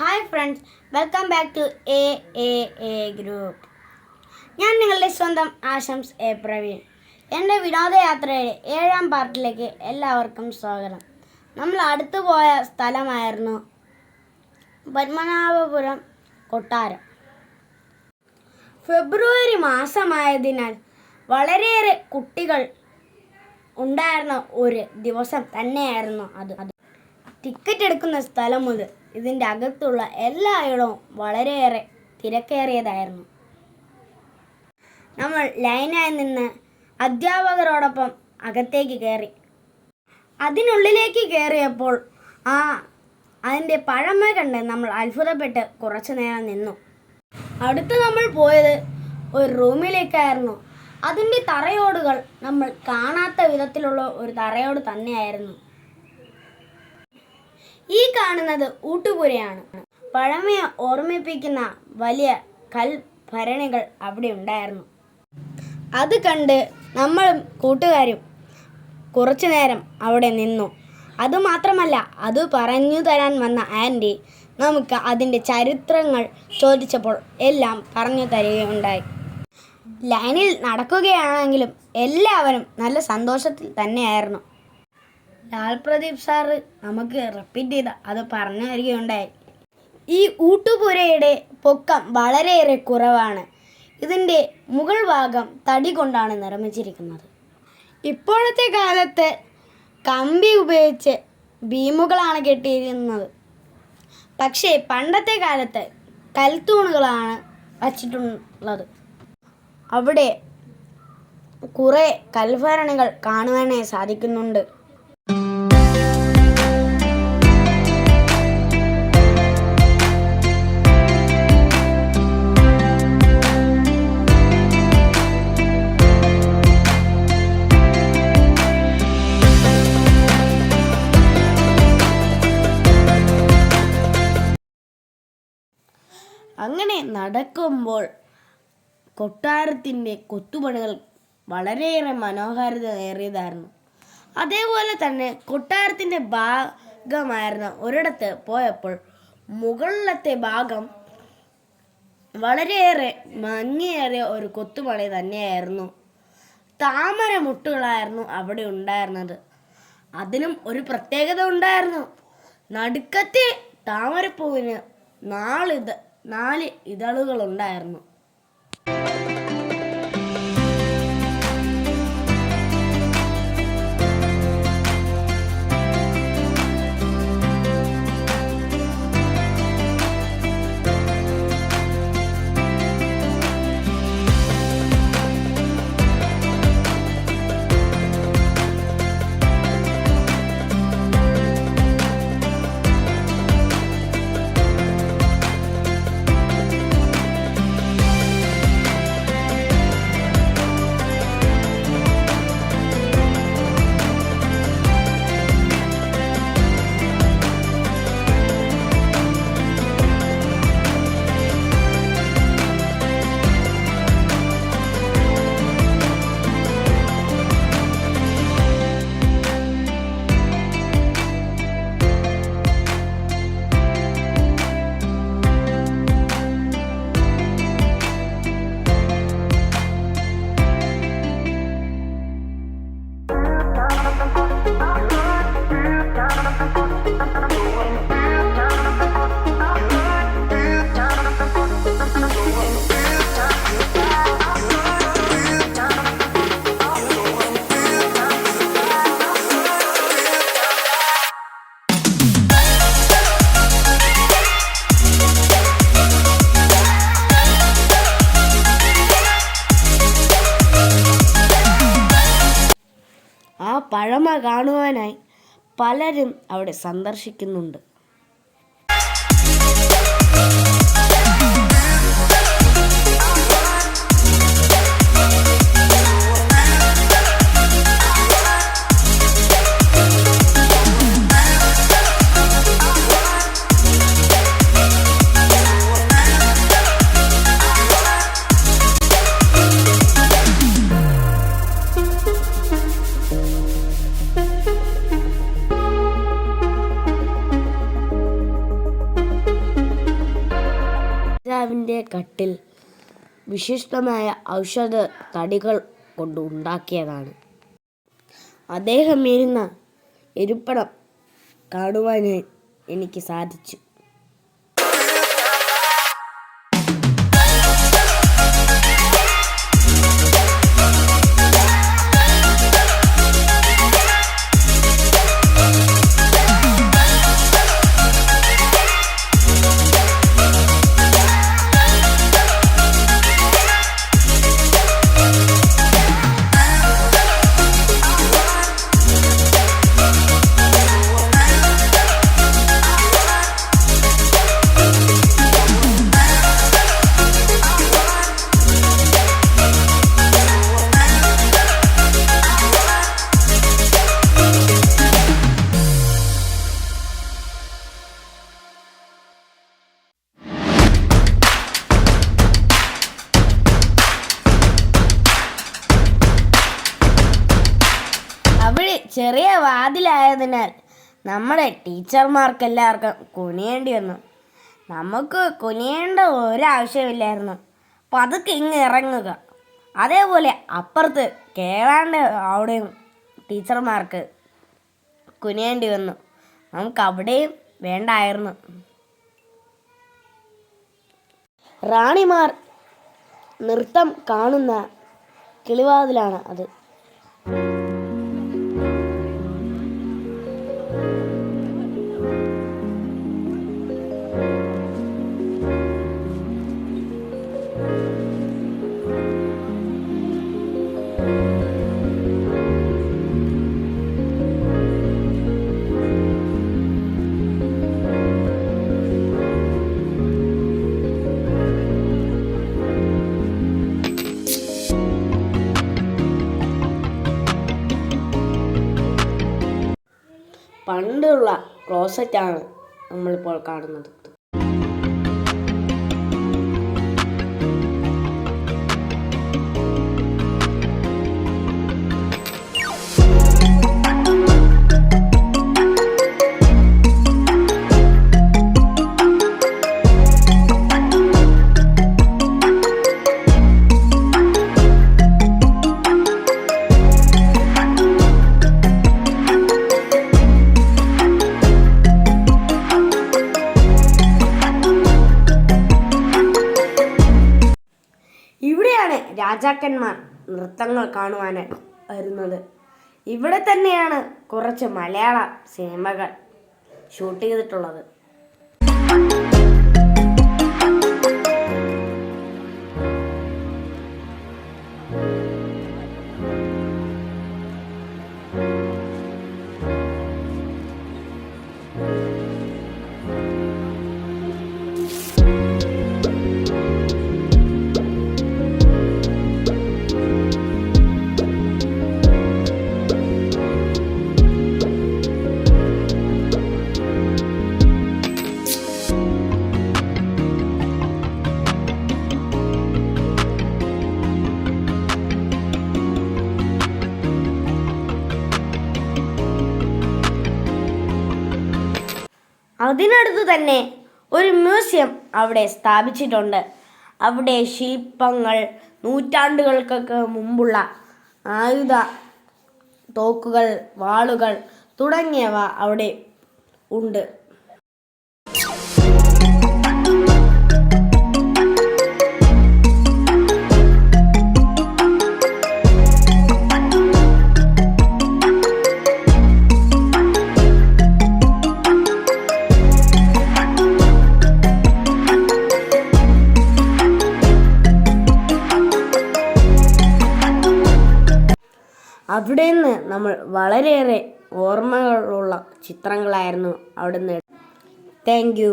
Hi friends, welcome back to a group. ഞാൻ നിങ്ങളുടെ സ്വന്തം ആശംസ് എ പ്രവീൺ. എൻ്റെ വിനോദയാത്രയുടെ 7ാം പാർട്ടിലേക്ക് എല്ലാവർക്കും സ്വാഗതം. നമ്മൾ അടുത്തു പോയ സ്ഥലമായിരുന്നു പത്മനാഭപുരം കൊട്ടാരം. ഫെബ്രുവരി മാസമായതിനാൽ വളരെയേറെ കുട്ടികൾ ഉണ്ടായിരുന്ന ഒരു ദിവസം തന്നെയായിരുന്നു അത്. ടിക്കറ്റ് എടുക്കുന്ന സ്ഥലം മുതൽ ഇതിൻ്റെ അകത്തുള്ള എല്ലായിടവും വളരെയേറെ തിരക്കേറിയതായിരുന്നു. നമ്മൾ ലൈനായി നിന്ന് അധ്യാപകരോടൊപ്പം അകത്തേക്ക് കയറി. അതിനുള്ളിലേക്ക് കയറിയപ്പോൾ അതിൻ്റെ പഴമ കണ്ട് നമ്മൾ അത്ഭുതപ്പെട്ട് കുറച്ചു നേരം നിന്നു. അടുത്ത് നമ്മൾ പോയത് ഒരു റൂമിലേക്കായിരുന്നു. അതിൻ്റെ തറയോടുകൾ നമ്മൾ കാണാത്ത വിധത്തിലുള്ള ഒരു തറയോട് തന്നെയായിരുന്നു. ഈ കാണുന്നത് ഊട്ടുപുരയാണ്. പഴമയെ ഓർമ്മിപ്പിക്കുന്ന വലിയ കൽഭരണികൾ അവിടെ ഉണ്ടായിരുന്നു. അത് കണ്ട് നമ്മളും കൂട്ടുകാരും കുറച്ചു നേരം അവിടെ നിന്നു. അതുമാത്രമല്ല, അത് പറഞ്ഞു തരാൻ വന്ന ആൻറ്റി നമുക്ക് അതിൻ്റെ ചരിത്രങ്ങൾ ചോദിച്ചപ്പോൾ എല്ലാം പറഞ്ഞു തരികയുണ്ടായി. ലൈനിൽ നടക്കുകയാണെങ്കിലും എല്ലാവരും നല്ല സന്തോഷത്തിൽ തന്നെയായിരുന്നു. ലാൽ പ്രദീപ് സാറ് നമുക്ക് റിപ്പീറ്റ് ചെയ്ത് അത് പറഞ്ഞു തരികയുണ്ടായി. ഈ ഊട്ടുപുരയുടെ പൊക്കം വളരെയേറെ കുറവാണ്. ഇതിൻ്റെ മുകൾ ഭാഗം തടി കൊണ്ടാണ് നിർമ്മിച്ചിരിക്കുന്നത്. ഇപ്പോഴത്തെ കാലത്ത് കമ്പി ഉപയോഗിച്ച് ബീമുകളാണ് കെട്ടിയിരിക്കുന്നത്. പക്ഷേ പണ്ടത്തെ കാലത്ത് കൽത്തൂണുകളാണ് വച്ചിട്ടുള്ളത്. അവിടെ കുറേ കൽഭരണികൾ കാണുവാനായി സാധിക്കുന്നുണ്ട്. അങ്ങനെ നടക്കുമ്പോൾ കൊട്ടാരത്തിൻ്റെ കൊത്തുപണികൾ വളരെയേറെ മനോഹാരിതയേറിയതായിരുന്നു. അതേപോലെ തന്നെ കൊട്ടാരത്തിൻ്റെ ഭാഗമായിരുന്ന ഒരിടത്ത് പോയപ്പോൾ മുകളിലത്തെ ഭാഗം വളരെയേറെ ഭംഗിയേറിയ ഒരു കൊത്തുപണി തന്നെയായിരുന്നു. താമര മുട്ടുകളായിരുന്നു അവിടെ ഉണ്ടായിരുന്നത്. അതിനും ഒരു പ്രത്യേകത ഉണ്ടായിരുന്നു. നടുക്കത്തെ താമരപ്പൂവിന് 4 ഇതളുകളുണ്ടായിരുന്നു. ആ പഴമ കാണുവാനായി പലരും അവിടെ സന്ദർശിക്കുന്നുണ്ട്. രാജാവിൻ്റെ കട്ടിൽ വിശിഷ്ടമായ ഔഷധ തടികൾ കൊണ്ട് ഉണ്ടാക്കിയതാണ്. അദ്ദേഹം ഇരുന്ന ഇരിപ്പിടം കാണുവാൻ എനിക്ക് സാധിച്ചു. അവിടെ ചെറിയ വാതിലായതിനാൽ നമ്മുടെ ടീച്ചർമാർക്കെല്ലാവർക്കും കുനിയേണ്ടി വന്നു. നമുക്ക് കുനിയേണ്ട ഒരാവശ്യമില്ലായിരുന്നു. പതുക്കെ ഇങ്ങ് ഇറങ്ങുക. അതേപോലെ അപ്പുറത്ത് കേറാണ്ട് അവിടെയും ടീച്ചർമാർക്ക് കുനിയേണ്ടി വന്നു. നമുക്ക് അവിടെയും വേണ്ടായിരുന്നു. റാണിമാർ നൃത്തം കാണുന്ന കിളിവാതിലാണ് അത്. പണ്ടുള്ള ക്ലോസറ്റാണ് നമ്മളിപ്പോൾ കാണുന്നത്. ഇവിടെയാണ് രാജാക്കന്മാർ നൃത്തങ്ങൾ കാണുവാനായി വരുന്നത്. ഇവിടെ തന്നെയാണ് കുറച്ച് മലയാള സിനിമകൾ ഷൂട്ട് ചെയ്തിട്ടുള്ളത്. അതിനടുത്ത് തന്നെ ഒരു മ്യൂസിയം അവിടെ സ്ഥാപിച്ചിട്ടുണ്ട്. അവിടെ ശില്പങ്ങൾ, നൂറ്റാണ്ടുകൾക്കൊക്കെ മുമ്പുള്ള ആയുധ തോക്കുകൾ, വാളുകൾ തുടങ്ങിയവ അവിടെ ഉണ്ട്. അവിടെ നിന്ന് നമ്മൾ വളരെയേറെ ഓർമ്മകളുള്ള ചിത്രങ്ങളായിരുന്നു അവിടുന്ന്. Thank you.